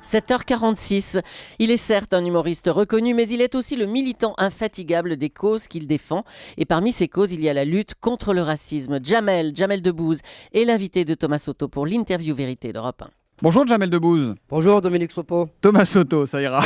7h46. Il est certes un humoriste reconnu, mais il est aussi le militant infatigable des causes qu'il défend. Et parmi ces causes, il y a la lutte contre le racisme. Jamel Debbouze est l'invité de Thomas Soto pour l'interview vérité d'Europe 1. Bonjour Jamel Debbouze. Bonjour Dominique Sopo. Thomas Soto, ça ira.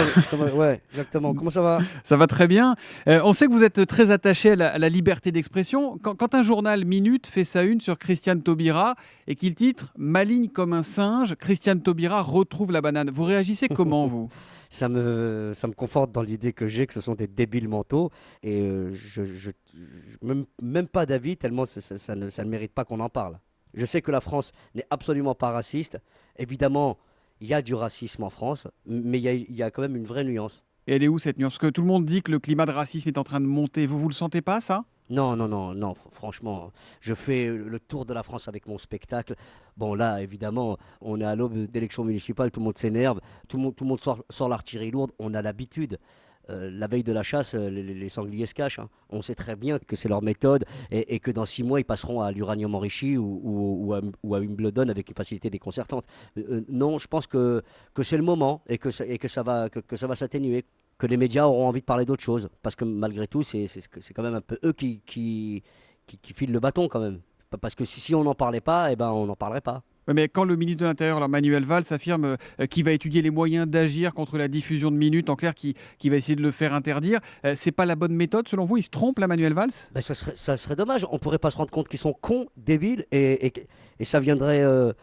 Ouais, exactement. Comment ça va? Ça va très bien. On sait que vous êtes très attaché à la liberté d'expression. Quand un journal Minute fait sa une sur Christiane Taubira et qu'il titre « Maligne comme un singe, Christiane Taubira retrouve la banane », vous réagissez comment, vous? Ça me conforte dans l'idée que j'ai que ce sont des débiles mentaux et même pas d'avis tellement ça ne mérite pas qu'on en parle. Je sais que la France n'est absolument pas raciste. Évidemment, il y a du racisme en France, mais il y a quand même une vraie nuance. Et elle est où cette nuance? Parce que tout le monde dit que le climat de racisme est en train de monter. Vous le sentez pas, ça? Non, franchement, je fais le tour de la France avec mon spectacle. Bon, là, évidemment, on est à l'aube d'élections municipales, tout le monde s'énerve, tout le monde sort l'artillerie lourde, on a l'habitude. La veille de la chasse, les sangliers se cachent, hein. On sait très bien que c'est leur méthode et que dans 6 mois, ils passeront à l'uranium enrichi ou à Wimbledon avec une facilité déconcertante. Non, je pense que c'est le moment et que ça va s'atténuer, que les médias auront envie de parler d'autre chose. Parce que malgré tout, c'est quand même un peu eux qui filent le bâton quand même. Parce que si on n'en parlait pas, eh ben, on n'en parlerait pas. Mais quand le ministre de l'Intérieur, alors Manuel Valls, affirme qu'il va étudier les moyens d'agir contre la diffusion de Minutes, en clair, qui va essayer de le faire interdire, c'est pas la bonne méthode selon vous? Il se trompe là, Manuel Valls? Ben, ça serait dommage. On pourrait pas se rendre compte qu'ils sont cons, débiles, et ça viendrait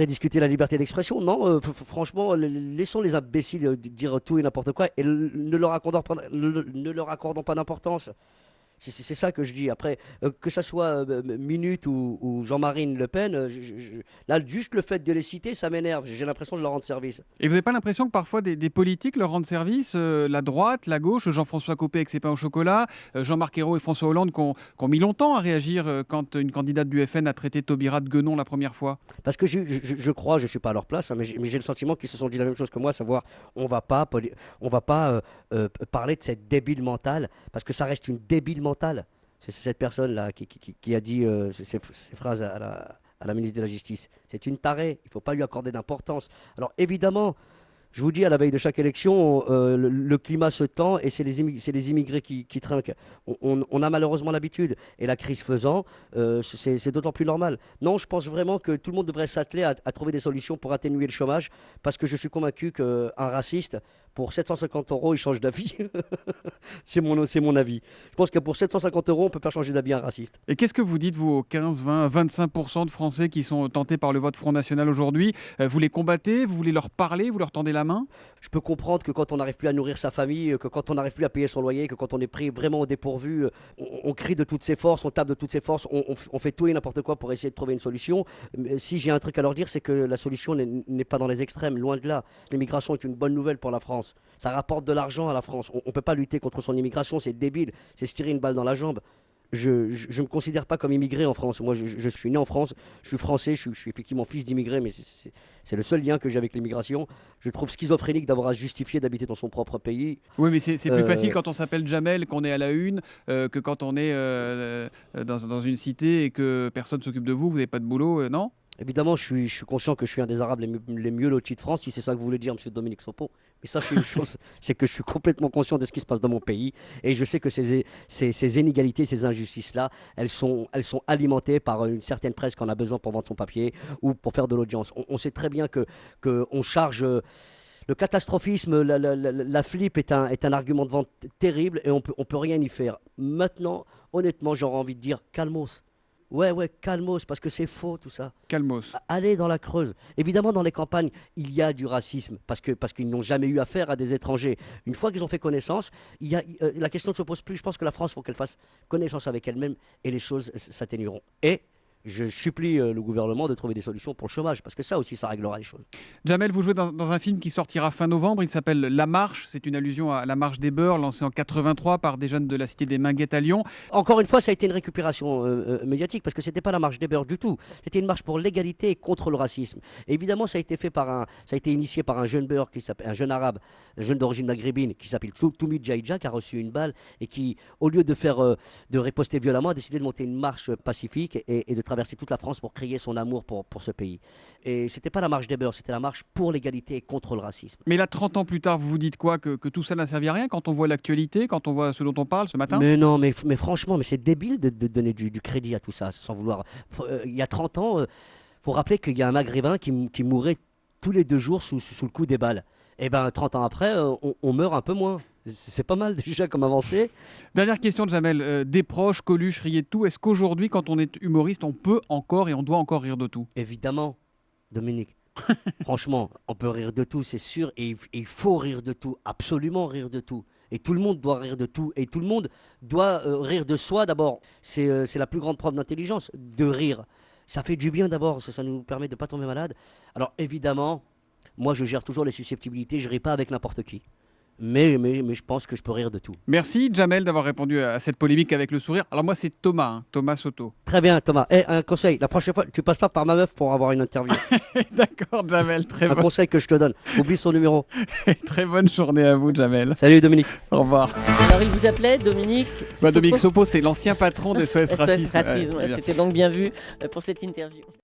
discuter la liberté d'expression. Non, franchement, laissons les imbéciles dire tout et n'importe quoi et ne leur accordons pas d'importance. C'est ça que je dis. Après, que ça soit Minute ou Jean-Marine Le Pen, là, juste le fait de les citer, ça m'énerve. J'ai l'impression de leur rendre service. Et vous n'avez pas l'impression que parfois des politiques leur rendent service, la droite, la gauche, Jean-François Copé avec ses pains au chocolat, Jean-Marc Ayrault et François Hollande qui ont mis longtemps à réagir quand une candidate du FN a traité Taubira de guenon la première fois? Parce que je crois, je ne suis pas à leur place, hein, mais j'ai le sentiment qu'ils se sont dit la même chose que moi, à savoir on va pas parler de cette débile mentale, parce que ça reste une débile mentale. C'est cette personne-là qui a dit ces phrases à la ministre de la Justice. C'est une tarée, il ne faut pas lui accorder d'importance. Alors évidemment, je vous dis, à la veille de chaque élection, le climat se tend et c'est les immigrés qui trinquent. On a malheureusement l'habitude. Et la crise faisant, c'est d'autant plus normal. Non, je pense vraiment que tout le monde devrait s'atteler à trouver des solutions pour atténuer le chômage, parce que je suis convaincu qu'un raciste, pour 750 €, il change d'avis. C'est mon avis. Je pense que pour 750 €, on peut faire changer d'avis un raciste. Et qu'est-ce que vous dites, vous, aux 15, 20, 25% de Français qui sont tentés par le vote Front National aujourd'hui? Vous les combattez? Vous voulez leur parler? Vous leur tendez la main? Je peux comprendre que quand on n'arrive plus à nourrir sa famille, que quand on n'arrive plus à payer son loyer, que quand on est pris vraiment au dépourvu, on crie de toutes ses forces, on tape de toutes ses forces, on fait tout et n'importe quoi pour essayer de trouver une solution. Mais si j'ai un truc à leur dire, c'est que la solution n'est pas dans les extrêmes, loin de là. L'immigration est une bonne nouvelle pour la France. Ça rapporte de l'argent à la France. On ne peut pas lutter contre son immigration, c'est débile, c'est se tirer une balle dans la jambe. Je ne me considère pas comme immigré en France. Moi, je suis né en France, je suis français, je suis effectivement fils d'immigré, mais c'est le seul lien que j'ai avec l'immigration. Je trouve schizophrénique d'avoir à se justifier d'habiter dans son propre pays. Oui, mais c'est plus facile quand on s'appelle Jamel, qu'on est à la une, que quand on est dans une cité et que personne ne s'occupe de vous, vous n'avez pas de boulot, non? Évidemment, je suis conscient que je suis un des Arabes les mieux lotis de France, si c'est ça que vous voulez dire, monsieur Dominique Sopo. Mais sachez une chose, c'est que je suis complètement conscient de ce qui se passe dans mon pays. Et je sais que ces inégalités, ces injustices-là, elles sont alimentées par une certaine presse qui en a besoin pour vendre son papier ou pour faire de l'audience. On sait très bien qu'on charge... Le catastrophisme, la flip est un argument de vente terrible et on peut rien y faire. Maintenant, honnêtement, j'aurais envie de dire calmos. Ouais, calmos, parce que c'est faux tout ça. Calmos. Allez dans la Creuse. Évidemment, dans les campagnes, il y a du racisme, parce qu'ils n'ont jamais eu affaire à des étrangers. Une fois qu'ils ont fait connaissance, la question ne se pose plus. Je pense que la France, il faut qu'elle fasse connaissance avec elle-même et les choses s'atténueront. Et je supplie le gouvernement de trouver des solutions pour le chômage, parce que ça aussi, ça réglera les choses. Jamel, vous jouez dans un film qui sortira fin novembre, il s'appelle La Marche, c'est une allusion à la Marche des Beurs, lancée en 83 par des jeunes de la Cité des Minguettes à Lyon. Encore une fois, ça a été une récupération médiatique, parce que c'était pas la Marche des Beurs du tout. C'était une marche pour l'égalité et contre le racisme. Et évidemment, ça a été initié par un jeune beurre, un jeune arabe, un jeune d'origine maghrébine, qui s'appelle Toumi Djaïdja, qui a reçu une balle et qui, au lieu de riposter violemment, a décidé de monter une marche pacifique et de traverser traversé toute la France pour crier son amour pour ce pays. Et c'était pas la marche des beurs, c'était la marche pour l'égalité et contre le racisme. Mais là, 30 ans plus tard, vous vous dites quoi, que tout ça n'a servi à rien quand on voit l'actualité, quand on voit ce dont on parle ce matin? Mais non, mais franchement, mais c'est débile de donner du crédit à tout ça, sans vouloir. Il y a 30 ans, faut rappeler qu'il y a un Maghrébin qui mourait tous les 2 jours sous le coup des balles. Et ben 30 ans après, on meurt un peu moins. C'est pas mal déjà comme avancée. Dernière question de Jamel. Des proches, Coluche, riez de tout. Est-ce qu'aujourd'hui, quand on est humoriste, on peut encore et on doit encore rire de tout? Évidemment, Dominique. Franchement, on peut rire de tout, c'est sûr, et il faut rire de tout, absolument rire de tout. Et tout le monde doit rire de tout, et tout le monde doit rire de soi d'abord. C'est la plus grande preuve d'intelligence, de rire. Ça fait du bien d'abord, ça nous permet de ne pas tomber malade. Alors évidemment, moi je gère toujours les susceptibilités, je ne ris pas avec n'importe qui. Mais je pense que je peux rire de tout. Merci Jamel d'avoir répondu à cette polémique avec le sourire. Alors moi c'est Thomas, Thomas Soto. Très bien Thomas. Et un conseil, la prochaine fois, tu passes pas par ma meuf pour avoir une interview. D'accord Jamel, Un conseil que je te donne, oublie son numéro. très bonne journée à vous Jamel. Salut Dominique. Au revoir. Alors il vous appelait Dominique Dominique Sopo, c'est l'ancien patron des SOS SOS Racisme. Racisme. Ouais, C'était donc bien vu pour cette interview.